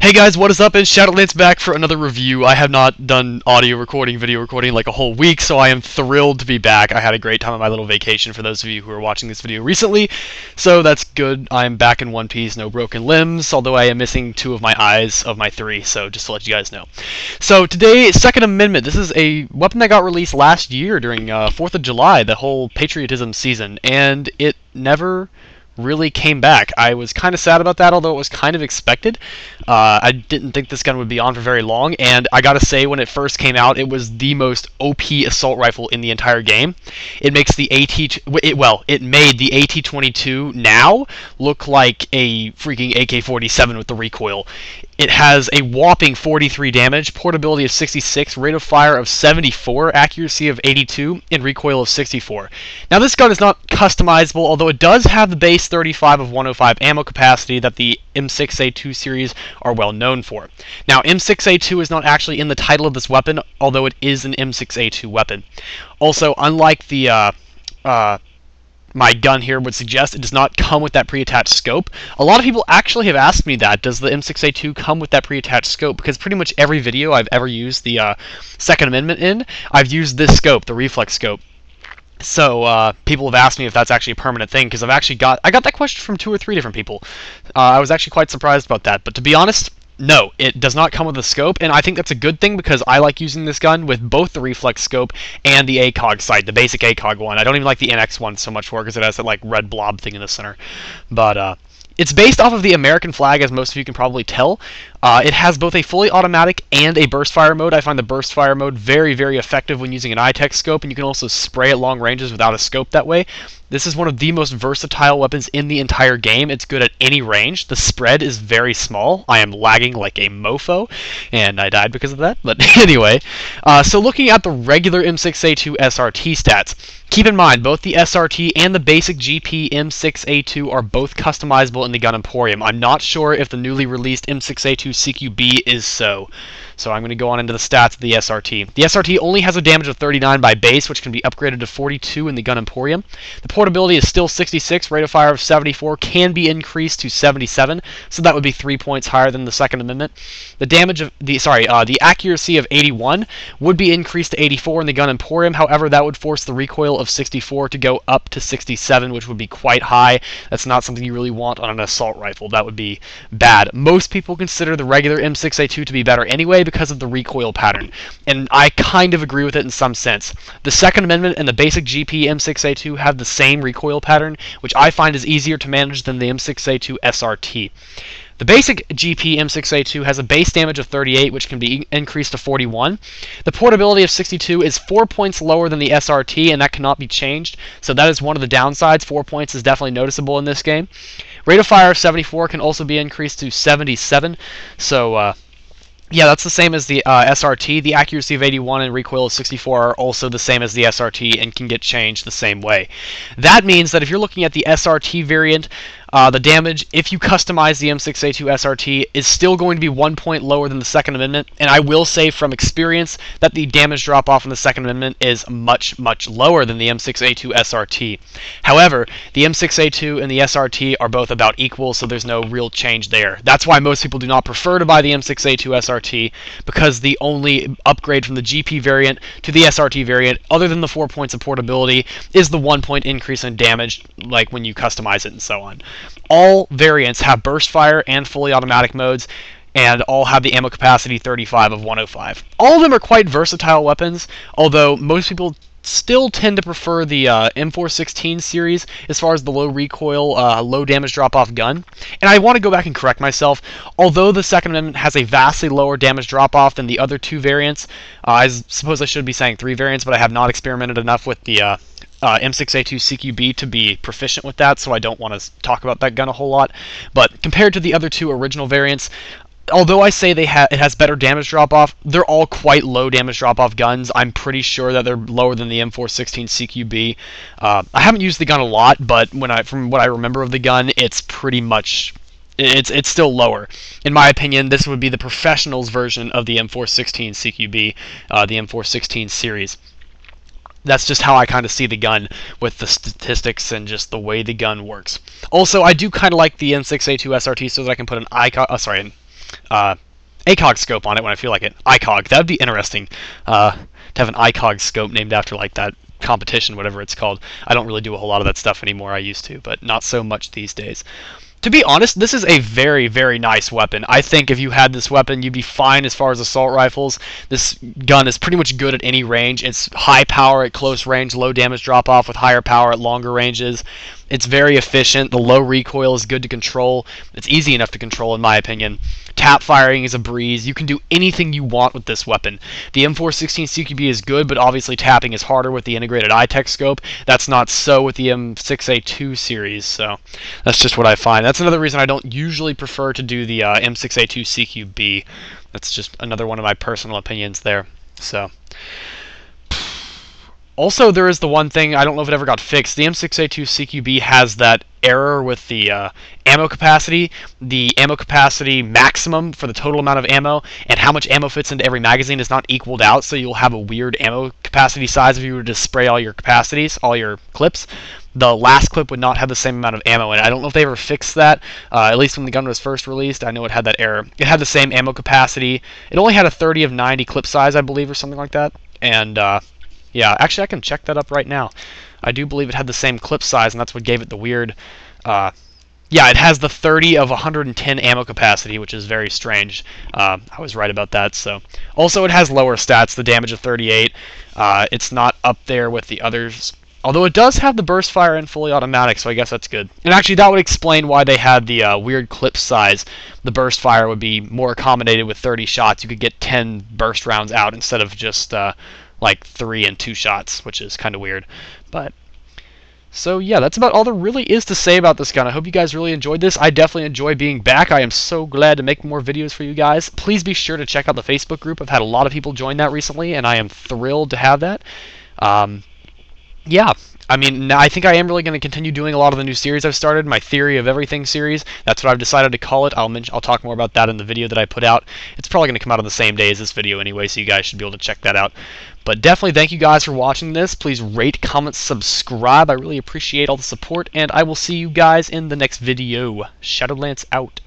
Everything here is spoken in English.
Hey guys, what is up? It's Shadolance back for another review. I have not done audio recording, video recording like a whole week, so I am thrilled to be back. I had a great time on my little vacation for those of you who are watching this video recently, so that's good. I am back in one piece, no broken limbs, although I am missing 2 of my eyes of my 3, so just to let you guys know. So today, Second Amendment. This is a weapon that got released last year during 4th of July, the whole patriotism season, and it never really came back. I was kind of sad about that, although it was kind of expected. I didn't think this gun would be on for very long, and I gotta say, when it first came out, it was the most OP assault rifle in the entire game. It makes the it made the AT-22 now look like a freaking AK-47 with the recoil. It has a whopping 43 damage, portability of 66, rate of fire of 74, accuracy of 82, and recoil of 64. Now this gun is not customizable, although it does have the base 35 of 105 ammo capacity that the M6A2 series are well known for. Now M6A2 is not actually in the title of this weapon, although it is an M6A2 weapon. Also, unlike the my gun here would suggest, it does not come with that pre-attached scope. A lot of people actually have asked me that, does the M6A2 come with that pre-attached scope? Because pretty much every video I've ever used the Second Amendment in, I've used this scope, the reflex scope. So people have asked me if that's actually a permanent thing, because I got that question from 2 or 3 different people. I was actually quite surprised about that, but to be honest, no, it does not come with a scope, and I think that's a good thing because I like using this gun with both the reflex scope and the ACOG sight, the basic ACOG one. I don't even like the NX one so much more because it has that like red blob thing in the center. But it's based off of the American flag, as most of you can probably tell. It has both a fully automatic and a burst fire mode. I find the burst fire mode very, very effective when using an ITEX scope, and you can also spray at long ranges without a scope that way. This is one of the most versatile weapons in the entire game. It's good at any range. The spread is very small. I am lagging like a mofo, and I died because of that. But anyway, so looking at the regular M6A2 SRT stats, keep in mind, both the SRT and the basic GP M6A2 are both customizable in the Gun Emporium. I'm not sure if the newly released M6A2 CQB is so. So I'm going to go on into the stats of the SRT. The SRT only has a damage of 39 by base, which can be upgraded to 42 in the Gun Emporium. The portability is still 66, rate of fire of 74, can be increased to 77, so that would be 3 points higher than the Second Amendment. The damage of the accuracy of 81 would be increased to 84 in the Gun Emporium. However, that would force the recoil of 64 to go up to 67, which would be quite high. That's not something you really want on an assault rifle. That would be bad. Most people consider the regular M6A2 to be better anyway because of the recoil pattern, and I kind of agree with it in some sense. The Second Amendment and the basic GP M6A2 have the same recoil pattern, which I find is easier to manage than the M6A2 SRT. The basic GP M6A2 has a base damage of 38, which can be increased to 41. The portability of 62 is 4 points lower than the SRT, and that cannot be changed, so that is one of the downsides. 4 points is definitely noticeable in this game. Rate of fire of 74 can also be increased to 77, so yeah, that's the same as the SRT. The accuracy of 81 and recoil of 64 are also the same as the SRT and can get changed the same way. That means that if you're looking at the SRT variant, the damage, if you customize the M6A2 SRT, is still going to be 1 point lower than the Second Amendment, and I will say from experience that the damage drop-off in the Second Amendment is much, much lower than the M6A2 SRT. However, the M6A2 and the SRT are both about equal, so there's no real change there. That's why most people do not prefer to buy the M6A2 SRT, because the only upgrade from the GP variant to the SRT variant, other than the 4 points of portability, is the 1 point increase in damage, like when you customize it and so on. All variants have burst fire and fully automatic modes, and all have the ammo capacity 35 of 105. All of them are quite versatile weapons, although most people still tend to prefer the M416 series as far as the low recoil, low damage drop-off gun. And I want to go back and correct myself. Although the Second Amendment has a vastly lower damage drop-off than the other 2 variants, I suppose I should be saying 3 variants, but I have not experimented enough with the M6A2 CQB to be proficient with that, so I don't want to talk about that gun a whole lot. But compared to the other 2 original variants, although I say it has better damage drop-off, they're all quite low damage drop-off guns. I'm pretty sure that they're lower than the M416 CQB. I haven't used the gun a lot, but from what I remember of the gun, it's pretty much... It's still lower. In my opinion, this would be the professional's version of the M416 CQB, the M416 series. That's just how I kind of see the gun with the statistics and just the way the gun works. Also, I do kind of like the M6A2 SRT so that I can put an ACOG scope on it when I feel like it. ICOG. That would be interesting. To have an ICOG scope named after like that competition, whatever it's called. I don't really do a whole lot of that stuff anymore. I used to, but not so much these days. To be honest, this is a very, very nice weapon. I think if you had this weapon, you'd be fine as far as assault rifles. This gun is pretty much good at any range. It's high power at close range, low damage drop-off with higher power at longer ranges. It's very efficient. The low recoil is good to control. It's easy enough to control, in my opinion. Tap firing is a breeze. You can do anything you want with this weapon. The M416 CQB is good, but obviously tapping is harder with the integrated iTech scope. That's not so with the M6A2 series, so that's just what I find. That's another reason I don't usually prefer to do the M6A2 CQB. That's just another one of my personal opinions there. So. Also, there is the one thing, I don't know if it ever got fixed. The M6A2 CQB has that error with the ammo capacity. The ammo capacity maximum for the total amount of ammo and how much ammo fits into every magazine is not equaled out, so you'll have a weird ammo capacity size if you were to spray all your capacities, all your clips. The last clip would not have the same amount of ammo, and I don't know if they ever fixed that, at least when the gun was first released. I know it had that error. It had the same ammo capacity. It only had a 30 of 90 clip size, I believe, or something like that. And, yeah, actually I can check that up right now. I do believe it had the same clip size, and that's what gave it the weird... yeah, it has the 30 of 110 ammo capacity, which is very strange. I was right about that. So, also it has lower stats, the damage of 38. It's not up there with the others. Although it does have the burst fire and fully automatic, so I guess that's good. And actually that would explain why they had the weird clip size. The burst fire would be more accommodated with 30 shots. You could get 10 burst rounds out instead of just... like 3 and 2 shots, which is kind of weird. But so yeah, that's about all there really is to say about this gun. I hope you guys really enjoyed this. I definitely enjoy being back. I am so glad to make more videos for you guys. Please be sure to check out the Facebook group. I've had a lot of people join that recently, and I am thrilled to have that. Yeah, I mean, I think I am really going to continue doing a lot of the new series I've started, my Theory of Everything series. That's what I've decided to call it. I'll talk more about that in the video that I put out. It's probably going to come out on the same day as this video anyway, so you guys should be able to check that out. But definitely thank you guys for watching this. Please rate, comment, subscribe. I really appreciate all the support, and I will see you guys in the next video. Shadolance out.